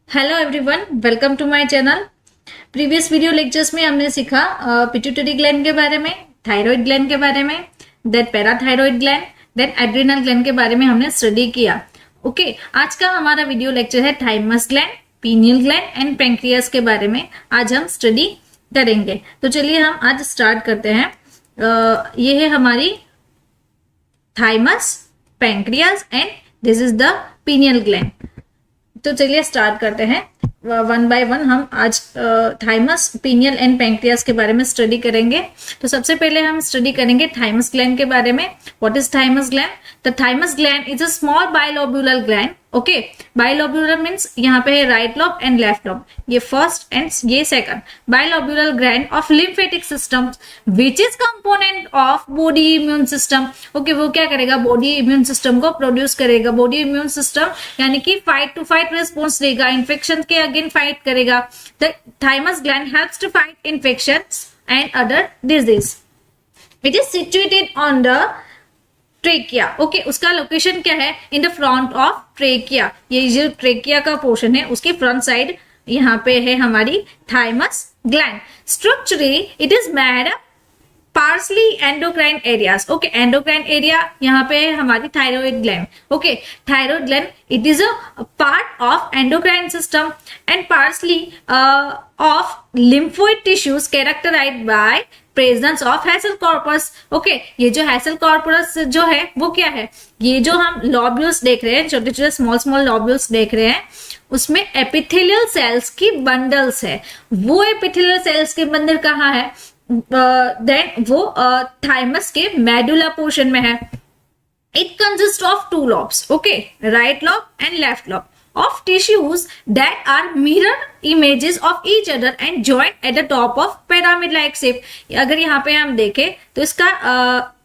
Hello everyone, welcome to my channel. Previous video lectures में हमने सीखा पिट्यूटरी ग्लैंड के बारे में, थायराइड ग्लैंड के बारे में, then parathyroid gland, then adrenal gland के बारे में हमने स्टडी किया। ओके, आज का हमारा वीडियो लेक्चर है thymus gland, pineal gland and pancreas के बारे में आज हम स्टडी करेंगे। तो चलिए हम आज स्टार्ट करते हैं। ये है हमारी thymus, pancreas and this is the pineal gland. तो चलिए स्टार्ट करते हैं वन बाय वन। हम आज थाइमस, पीनियल एंड पैंक्रियास के बारे में स्टडी करेंगे। तो सबसे पहले हम स्टडी करेंगे थाइमस ग्लैंड के बारे में। What is thymus gland? The thymus gland is a small bilobular gland. Okay, bilobular means यहाँ पे है right lobe and left lobe, ये फर्स्ट एंड ये second. Bilobular gland of lymphatic system which is component of body immune system. Okay, वो क्या करेगा? Body immune system को produce करेगा। बॉडी इम्यून सिस्टम यानी कि फाइट टू फाइट रिस्पॉन्स देगा, इन्फेक्शन के अगेंस्ट फाइट करेगा। The thymus gland helps to fight infections and other disease. It is situated on the trachea. Okay, उसका location क्या है? In the front of trachea. ये जो ट्रेकिया का portion है उसकी फ्रंट साइड यहाँ पे है हमारी thymus gland. Structurally it is made partly endocrine areas. Okay, endocrine area यहाँ पे है हमारी thyroid gland. Okay, thyroid gland it is a part of endocrine system and partly of lymphoid tissues characterized by presence of Hassall corpus. Okay, ये जो hassle corpus जो है वो क्या है? ये जो हम लॉब्यूल्स देख रहे हैं, छोटे छोटे स्मॉल स्मॉल लॉब्यूल्स देख रहे हैं, उसमें एपिथेलियल सेल्स की बंडल्स है। वो एपिथेलियल सेल्स के बंडल कहाँ है? देन वो थाइमस के मेडुला पोर्शन में है। It consist of two lobes, okay, right lobe and left lobe of tissues that are mirror images of each other and joined at the top of pyramid like shape। अगर यहाँ पे हम देखें तो इसका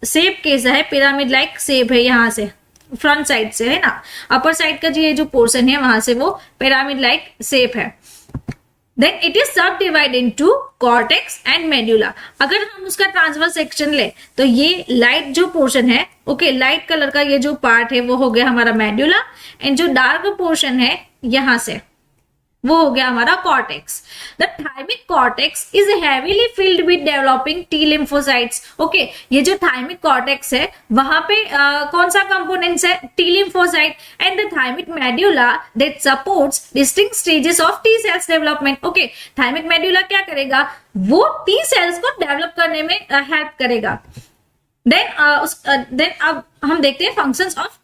shape कैसा है? पिरामिड लाइक शेप है। यहाँ से फ्रंट साइड से है ना, अपर साइड का जो ये जो पोर्शन है वहां से वो पिरामिड लाइक शेप है। Then it is subdivided into cortex and medulla। अगर हम उसका ट्रांसवर्स सेक्शन ले तो ये लाइट जो पोर्शन है, ओके, लाइट कलर का ये जो पार्ट है वो हो गया हमारा मेडुला, एंड जो डार्क पोर्शन है यहां से वो हो गया हमारा cortex. The thymic cortex is heavily filled with developing T lymphocytes. Okay, ये जो थाइमिक कॉर्टेक्स है वहां पे कौन सा कंपोनेंट्स है? T lymphocyte and the thymic medulla that supports distinct stages of T cells development. Okay, thymic medulla क्या करेगा? वो टी सेल्स को डेवलप करने में हेल्प करेगा। देन अब हम देखते हैं functions of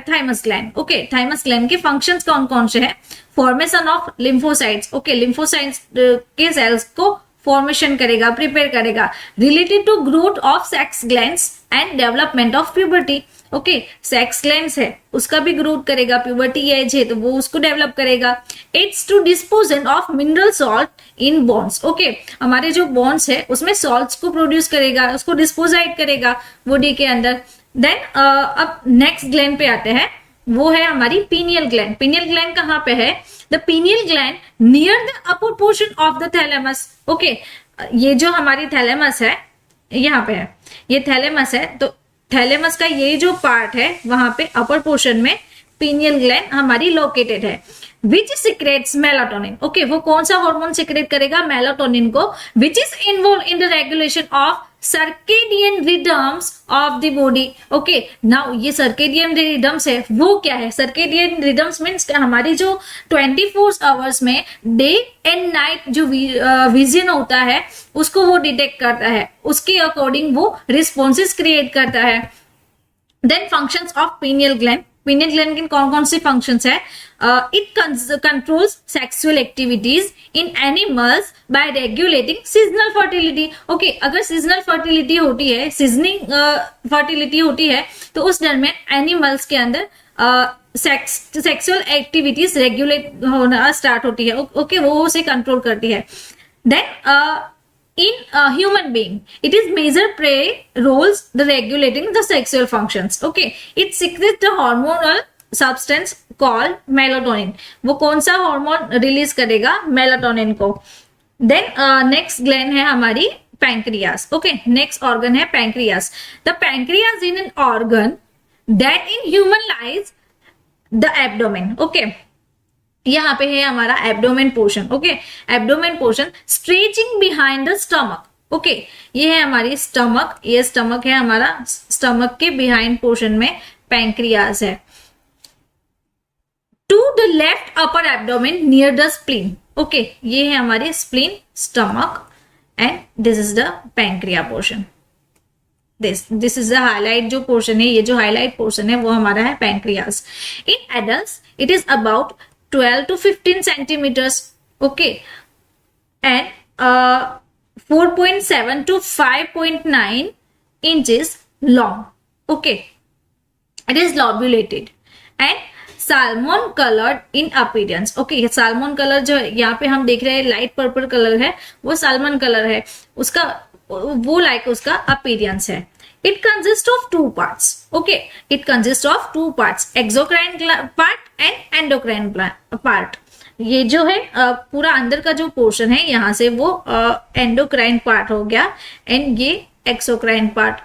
thymus gland. Okay, thymus gland के फंक्शंस कौन कौन से हैं? Formation of lymphocytes. Okay, lymphocytes के सेल्स को फॉर्मेशन करेगा, प्रिपेयर करेगा। Related to growth of sex glands and development of puberty. Okay, sex glands है उसका भी ग्रोथ करेगा, प्यूबर्टी एज है तो वो उसको डेवलप करेगा। It's to deposition of mineral salt in bones. Okay, हमारे जो बोन्स है उसमें सॉल्ट्स को प्रोड्यूस करेगा, उसको डिस्पोजाइट करेगा बॉडी के अंदर। देन अब नेक्स्ट ग्लैंड पे आते हैं, वो है हमारी पीनियल ग्लैंड। पीनियल ग्लैंड कहाँ पे है? The pineal gland near the upper portion of the thalamus. Okay, ये जो हमारी थैलेमस है यहाँ पे है, ये थैलेमस है, तो थैलेमस का ये जो पार्ट है वहां पे अपर पोर्शन में पीनियल ग्लैंड हमारी लोकेटेड है। विच सिक्रेट्स मेलाटोनिन। ओके, वो कौन सा हार्मोन सिक्रेट करेगा? मेलाटोनिन को, which is involve in the regulation of circadian rhythms of the body. Okay, now ये सर्केडियन रिदम्स है वो क्या है? सर्केडियन रिदम्स मीन्स हमारी जो 24 आवर्स में डे एंड नाइट जो विजन होता है उसको वो डिटेक्ट करता है, उसके अकॉर्डिंग वो रिस्पॉन्सेस क्रिएट करता है। Then functions of pineal gland. Pineal gland की कौन कौन सी फंक्शंस है? It controls sexual activities in animals by regulating seasonal fertility. Okay, अगर सीजनल फर्टिलिटी होती है, सीजनिंग फर्टिलिटी होती है तो उस दरमियान एनिमल्स के अंदर सेक्सुअल एक्टिविटीज रेगुलेट होना स्टार्ट होती है। ओके, वो उसे कंट्रोल करती है। Then in a human being it is major play roles the regulating the sexual functions। okay, it secretes the hormonal substance called melatonin। वो कौन सा हार्मोन रिलीज करेगा? मेलाटोनिन को। देन नेक्स्ट ग्लैंड है हमारी पैंक्रियास। ओके, नेक्स्ट ऑर्गन है pancreas. The pancreas in an organ that in human lies the abdomen. Okay, यहाँ पे है हमारा abdomen portion, okay, abdomen portion stretching behind the stomach, okay, ये है हमारी स्टमक, ये स्टमक है हमारा, स्टमक के बिहाइंड पोर्शन में पैंक्रियाज है। To the left upper abdomen near the spleen, okay, ये है हमारी spleen, stomach, and this is the pancreas portion. This is the highlight जो पोर्शन है, ये जो हाईलाइट पोर्शन है वो हमारा है pancreas. In adults it is about 12 to 15 centimeters, okay, and 4.7 to 5.9 inches long, okay, it is lobulated and salmon colored in appearance, okay, salmon color जो यहाँ पे हम देख रहे हैं लाइट पर्पल कलर है, वो salmon color है, उसका वो लाइक उसका अपीयरेंस है। It consists of two parts, okay, it consists of two parts, exocrine part and endocrine part। ये जो है पूरा अंदर का जो पोर्शन है यहाँ से वो एंडोक्राइन पार्ट हो गया एंड ये exocrine part.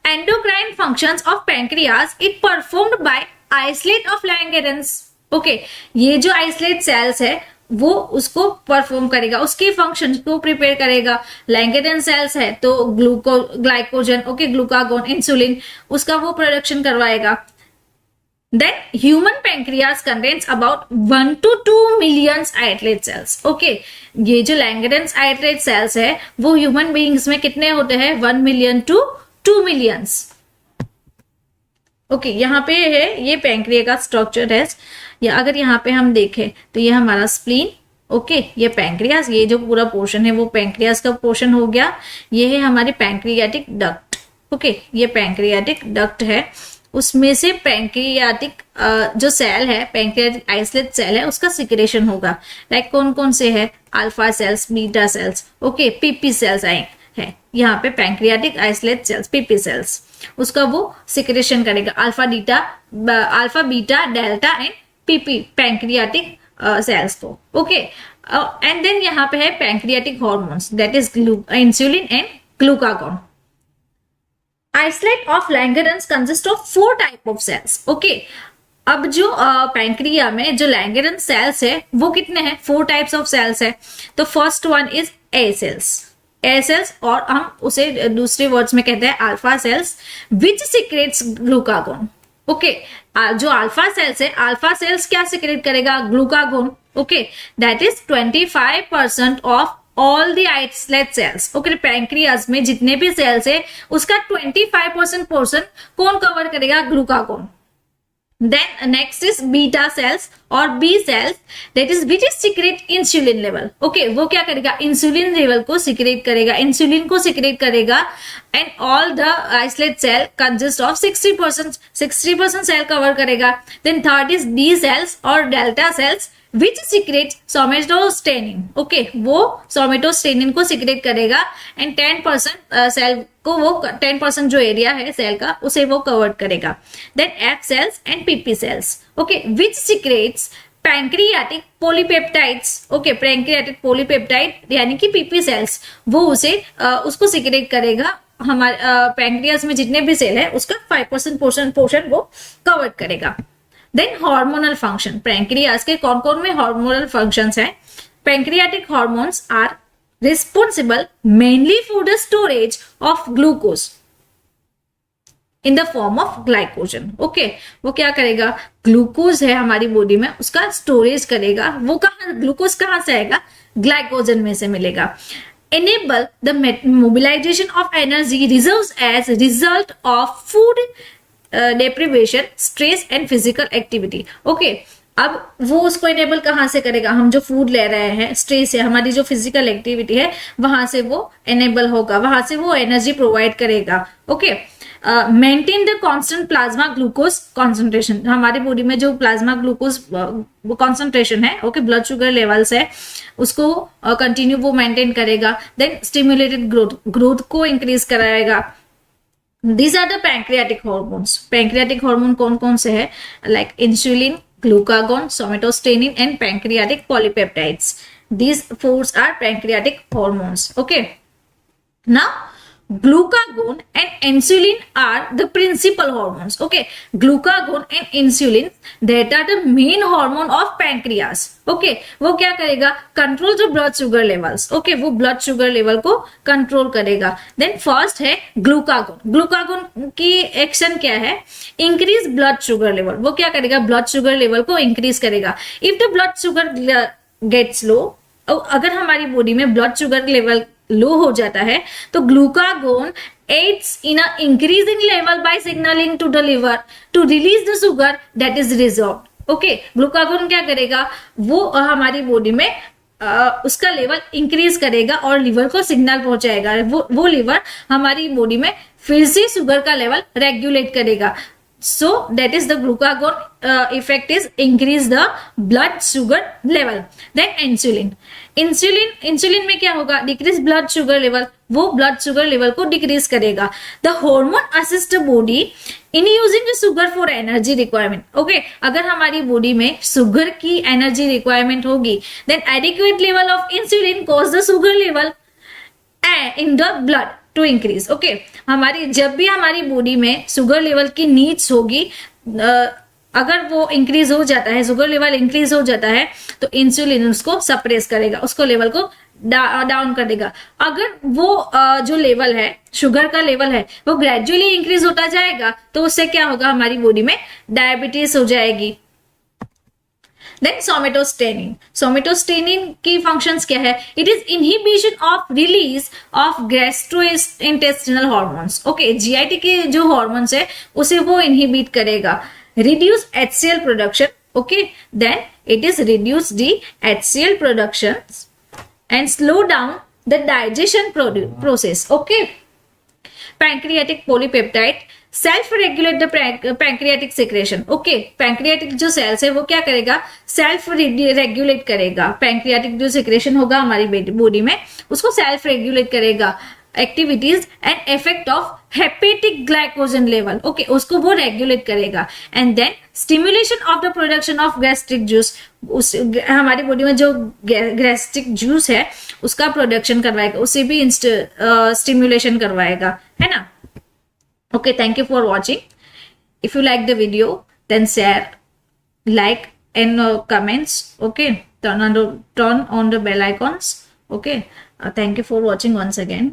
Endocrine functions of pancreas it performed by isolate of Langerhans, okay, ये जो आइसोलेट सेल्स है वो उसको परफॉर्म करेगा, उसके फंक्शन को प्रिपेयर करेगा। लैंगेरेन सेल्स है तो ग्लाइकोजन, ओके, ग्लूकागोन, इंसुलिन, उसका वो प्रोडक्शन करवाएगा। Then human pancreas contains about 1 to 2 million isolate cells, okay, ये जो लैंगेरेन आइसोलेट सेल्स है वो ह्यूमन बीइंग्स में कितने होते हैं, 1 million to 2 million, ओके, यहाँ पे है ये पैंक्रिया का स्ट्रक्चर है। या अगर यहाँ पे हम देखें तो ये हमारा स्प्लीन, ओके, ये पैंक्रियास, ये जो पूरा पोर्शन है वो पैंक्रियास का पोर्शन हो गया। ये है हमारी पैंक्रियाटिक डक्ट, ओके, ये पैंक्रियाटिक डक्ट है, उसमें से पैंक्रियाटिक जो सेल है, पैंक्रियाटिक आइसोलेट सेल है, उसका सिक्रेशन होगा। लाइक कौन कौन से है, alpha cells, beta cells, okay, PP cells आए है यहाँ पे, pancreatic isolate cells, PP cells, उसका वो सिक्रेशन करेगा, alpha beta delta and PP pancreatic cells को, ओके। एंड देन यहाँ पे है pancreatic hormones, that is insulin and glucagon. Isolate of Langerhans consist of 4 type of cells, okay. अब जो pancreas में जो लैंगेरेन सेल्स है वो कितने हैं, 4 टाइप्स ऑफ सेल्स है। तो first one is A cells, और हम उसे दूसरे वर्ड्स में कहते हैं alpha cells, which secretes glucagon, okay. जो अल्फा सेल्स है, अल्फा सेल्स क्या सिक्रेट करेगा, glucagon, okay, that is 25% of all the isolate cells, okay. Pancreas में जितने भी सेल्स है उसका 25% पोर्शन कौन कवर करेगा, glucagon. Then next is beta cells और B cells, that is which is secrete insulin level, okay, वो क्या करेगा, इंसुलिन लेवल को सीक्रेट करेगा, इंसुलिन को सीक्रेट करेगा। And all the isolate cell consist of 60% cell cover करेगा। Then third is D cells और delta cells which secrete somatostatin, okay, वो सोमेटोस्टेनिन को सीक्रेट करेगा एंड 10% सेल को वो 10% जो एरिया है सेल का उसे वो कवर करेगा। Then F cells and PP cells, okay, which secretes pancreatic polypeptides, okay, pancreatic polypeptide यानी कि पीपी सेल्स, वो उसे उसको सीक्रेट करेगा। हमारे पैंक्रियास में जितने भी सेल है उसका 5% पोर्शन वो कवर करेगा। देन हार्मोनल फंक्शन, पैंक्रियास के कौन कौन में हार्मोनल फंक्शंस हैं। Pancreatic hormones are responsible mainly for the storage of glucose in the form of glycogen, okay, वो क्या करेगा, ग्लूकोज है हमारी बॉडी में उसका स्टोरेज करेगा। वो कहाँ, ग्लूकोज कहाँ से आएगा, ग्लाइकोजन में से मिलेगा। enable the mobilization of energy reserves as result of food deprivation, stress and physical activity, okay। अब वो उसको इनेबल कहाँ से करेगा, हम जो फूड ले रहे हैं, स्ट्रेस है, हमारी जो फिजिकल एक्टिविटी है, वहां से वो इनेबल होगा, वहां से वो एनर्जी प्रोवाइड करेगा, okay. Maintain the constant plasma glucose concentration, हमारी बॉडी में जो प्लाज्मा ग्लूकोज कॉन्सेंट्रेशन है, ओके, ब्लड शुगर लेवल्स है, उसको कंटिन्यू वो मेंटेन करेगा। देन स्टिमुलेटेड ग्रोथ को इंक्रीज कराएगा। These are the pancreatic hormones. Pancreatic hormone कौन कौन से है, like insulin, glucagon, somatostatin and pancreatic polypeptides. These four are pancreatic hormones. Okay. Now glucagon and insulin are the principal hormones. Okay, glucagon and insulin, that are the main hormone of pancreas. Okay, वो क्या करेगा, control the blood sugar levels. Okay, वो blood sugar level को control करेगा. Then first है glucagon. Glucagon की action क्या है, इंक्रीज ब्लड शुगर लेवल. वो क्या करेगा, ब्लड शुगर लेवल को इंक्रीज करेगा. If the blood sugar gets low, अगर हमारी बॉडी में ब्लड शुगर लेवल लो हो जाता है तो glucagon aids in a increasing level by signaling to the liver to release the sugar that is resolved. Okay, glucagon क्या करेगा, वो हमारी बॉडी में उसका लेवल इंक्रीज करेगा और लिवर को सिग्नल पहुंचाएगा. वो लिवर हमारी बॉडी में फिर से शुगर का लेवल रेगुलेट करेगा. So that is the glucagon effect is increase the blood sugar level. Then insulin में क्या होगा, decrease blood sugar level. वो blood sugar level को decrease करेगा. The hormone assist the body in using the sugar for energy requirement. Okay, अगर हमारी body में sugar की एनर्जी रिक्वायरमेंट होगी, then adequate level of insulin cause the sugar level in the blood to increase. Okay, हमारी जब भी हमारी body में शुगर लेवल की नीड्स होगी, अगर वो इंक्रीज हो जाता है, शुगर लेवल इंक्रीज हो जाता है, तो इंसुलिन उसको सप्रेस करेगा, उसको लेवल को डाउन कर देगा. अगर वो जो लेवल है, शुगर का लेवल है, वो ग्रेजुअली इंक्रीज होता जाएगा, तो उससे क्या होगा, हमारी बॉडी में डायबिटीज हो जाएगी. देन सोमेटोस्टेनिन की फंक्शंस क्या है, it is inhibition of release of gastrointestinal hormones. Okay, GIT के जो हार्मोन्स है उसे वो इनहिबिट करेगा. Reduce HCl production. Okay, then it is reduce the HCl production and slow down the digestion process. Okay, pancreatic polypeptide self regulate the pancreatic secretion. Okay, pancreatic जो cells है वो क्या करेगा, सेल्फ रेगुलेट करेगा. Pancreatic जो secretion होगा हमारी body में, उसको सेल्फ रेगुलेट करेगा. Activities and effect of hepatic glycogen level. Okay, उसको वो रेगुलेट करेगा. And then stimulation of the production of gastric juice. हमारी बॉडी में जो गैस्ट्रिक जूस है उसका प्रोडक्शन करवाएगा, उसे भी स्टिमुलेशन करवाएगा, है ना. Okay, thank you for watching. If you like the video, then share, like and comments. Okay, turn on the bell icons. Okay, thank you for watching once again.